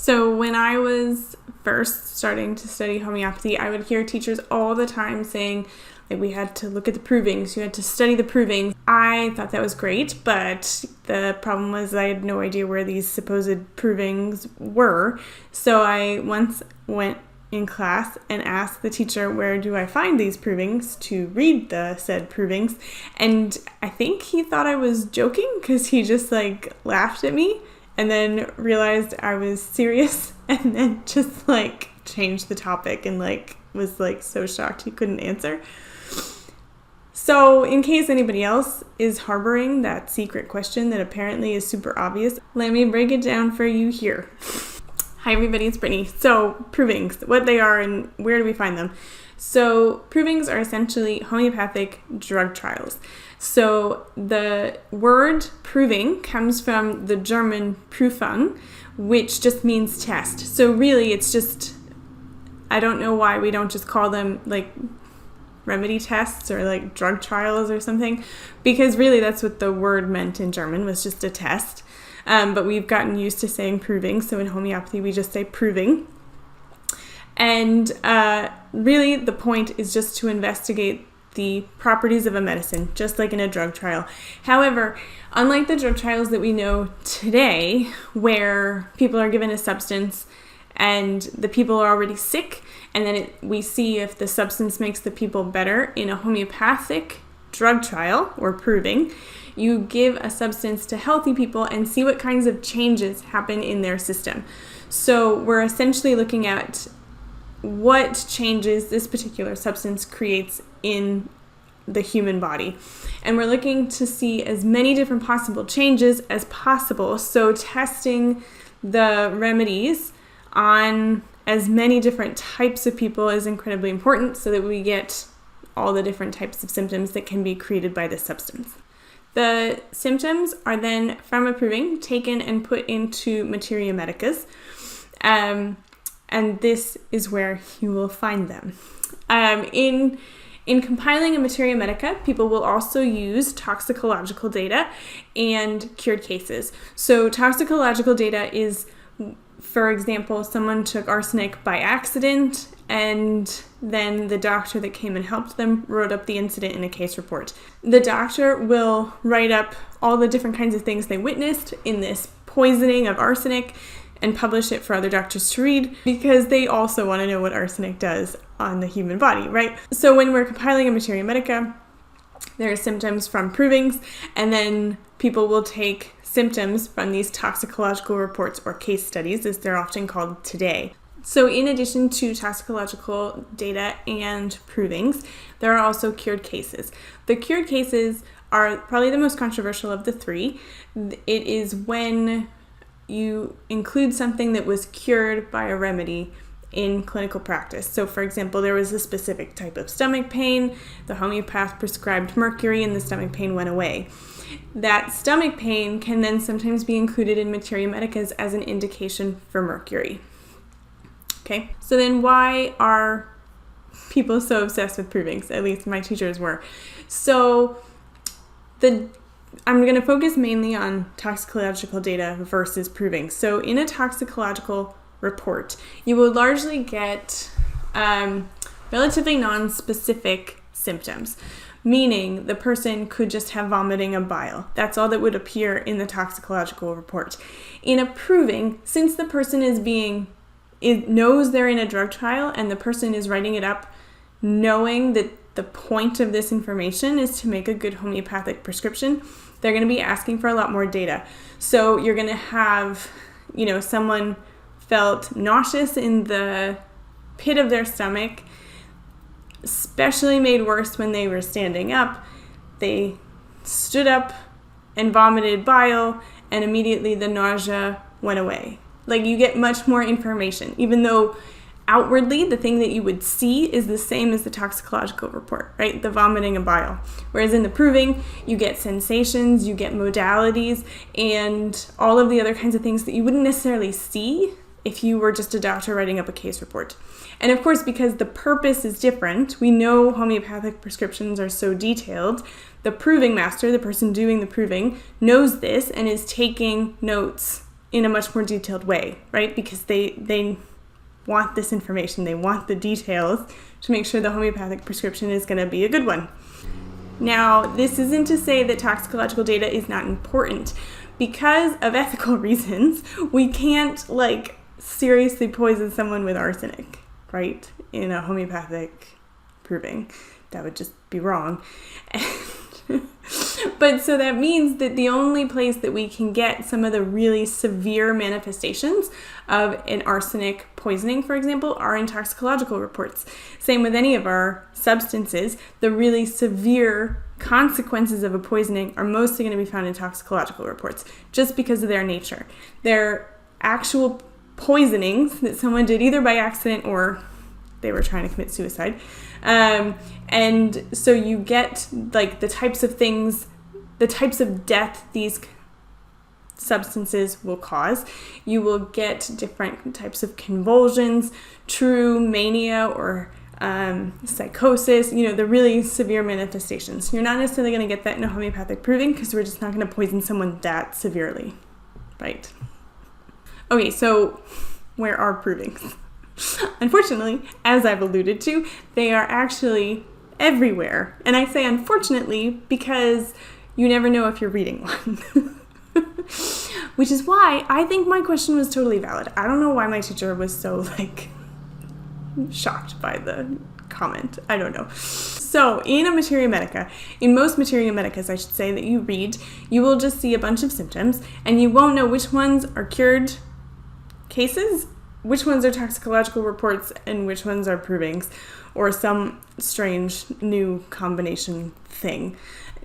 So when I was first starting to study homeopathy, I would hear teachers all the time saying, like, we had to look at the provings, you had to study the provings. I thought that was great, but the problem was I had no idea where these supposed provings were. So I once went in class and asked the teacher, where do I find these provings, to read the said provings. And I think he thought I was joking because he just laughed at me and then realized I was serious and then just changed the topic and was so shocked he couldn't answer. So in case anybody else is harboring that secret question that apparently is super obvious, let me break it down for you here. Hi everybody, it's Brittany. So provings, what they are and where do we find them? So provings are essentially homeopathic drug trials. So the word proving comes from the German Prüfung, which just means test. So really it's just, I don't know why we don't just call them remedy tests or drug trials or something, because really that's what the word meant in German, was just a test. But we've gotten used to saying proving, so in homeopathy we just say proving. And really the point is just to investigate the properties of a medicine, just like in a drug trial. However, unlike the drug trials that we know today, where people are given a substance and the people are already sick, and then we see if the substance makes the people better, in a homeopathic drug trial or proving, you give a substance to healthy people and see what kinds of changes happen in their system. So we're essentially looking at what changes this particular substance creates in the human body. And we're looking to see as many different possible changes as possible. So testing the remedies on as many different types of people is incredibly important so that we get all the different types of symptoms that can be created by this substance. The symptoms are then, from a proving, taken and put into materia medicas, and this is where you will find them. In compiling a materia medica, people will also use toxicological data and cured cases. So toxicological data is, for example, someone took arsenic by accident and then the doctor that came and helped them wrote up the incident in a case report. The doctor will write up all the different kinds of things they witnessed in this poisoning of arsenic and publish it for other doctors to read, because they also want to know what arsenic does on the human body, right? So when we're compiling a materia medica, there are symptoms from provings, and then people will take symptoms from these toxicological reports, or case studies as they're often called today. So in addition to toxicological data and provings, there are also cured cases. The cured cases are probably the most controversial of the three. It is when you include something that was cured by a remedy in clinical practice. So for example, there was a specific type of stomach pain, the homeopath prescribed mercury, and the stomach pain went away. That stomach pain can then sometimes be included in materia medicas as an indication for mercury. Okay, so then why are people so obsessed with provings? At least my teachers were. So I'm going to focus mainly on toxicological data versus proving. So in a toxicological report, you will largely get relatively non-specific symptoms, meaning the person could just have vomiting of bile. That's all that would appear in the toxicological report. In a proving, since the person knows they're in a drug trial and the person is writing it up knowing that the point of this information is to make a good homeopathic prescription, they're going to be asking for a lot more data. So you're going to have, someone felt nauseous in the pit of their stomach, especially made worse when they were standing up. They stood up and vomited bile, and immediately the nausea went away. You get much more information, even though outwardly the thing that you would see is the same as the toxicological report, right? The vomiting of bile. Whereas in the proving, you get sensations, you get modalities, and all of the other kinds of things that you wouldn't necessarily see if you were just a doctor writing up a case report. And of course, because the purpose is different, we know homeopathic prescriptions are so detailed, the proving master, the person doing the proving, knows this and is taking notes in a much more detailed way, right? Because they want this information, they want the details to make sure the homeopathic prescription is going to be a good one. Now, this isn't to say that toxicological data is not important. Because of ethical reasons, we can't seriously poison someone with arsenic, right? In a homeopathic proving. That would just be wrong. But so that means that the only place that we can get some of the really severe manifestations of an arsenic poisoning, for example, are in toxicological reports. Same with any of our substances. The really severe consequences of a poisoning are mostly going to be found in toxicological reports just because of their nature. They're actual poisonings that someone did either by accident or they were trying to commit suicide. And so you get the types of things, the types of death these substances will cause. You will get different types of convulsions, true mania or psychosis, the really severe manifestations. You're not necessarily going to get that in a homeopathic proving because we're just not going to poison someone that severely, right? Okay, so where are provings? Unfortunately, as I've alluded to, they are actually everywhere. And I say unfortunately because you never know if you're reading one. Which is why I think my question was totally valid. I don't know why my teacher was so shocked by the comment. I don't know. So in a materia medica, in most materia medicas I should say that you read, you will just see a bunch of symptoms and you won't know which ones are cured cases, which ones are toxicological reports, and which ones are provings, or some strange new combination thing.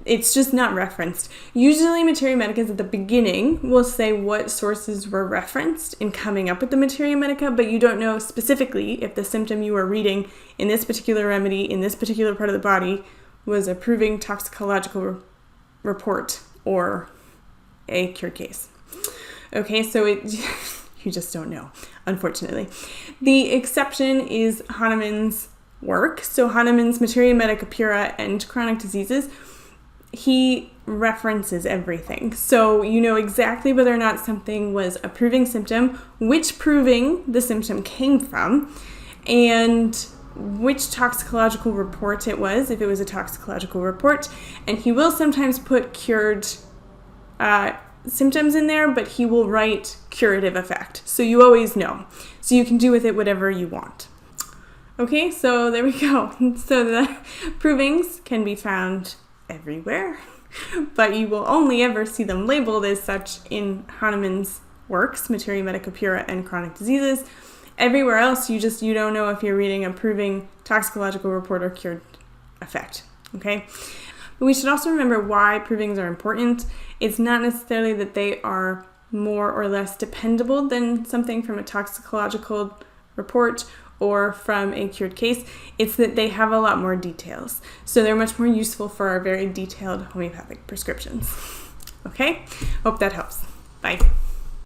It's just not referenced. Usually materia medicas at the beginning will say what sources were referenced in coming up with the materia medica, but you don't know specifically if the symptom you are reading in this particular remedy, in this particular part of the body, was a proving toxicological report or a cured case. Okay, so you just don't know, unfortunately. The exception is Hahnemann's work. So Hahnemann's Materia Medica Pura and Chronic Diseases, he references everything. So you know exactly whether or not something was a proving symptom, which proving the symptom came from, and which toxicological report it was, if it was a toxicological report. And he will sometimes put cured symptoms in there, but he will write curative effect. So you always know. So you can do with it whatever you want. Okay, so there we go. So the provings can be found everywhere, but you will only ever see them labeled as such in Hahnemann's works, Materia Medica Pura and Chronic Diseases. Everywhere else, you don't know if you're reading a proving toxicological report or cured effect. Okay? But we should also remember why provings are important. It's not necessarily that they are more or less dependable than something from a toxicological report or from a cured case. It's that they have a lot more details. So they're much more useful for our very detailed homeopathic prescriptions. Okay? Hope that helps. Bye.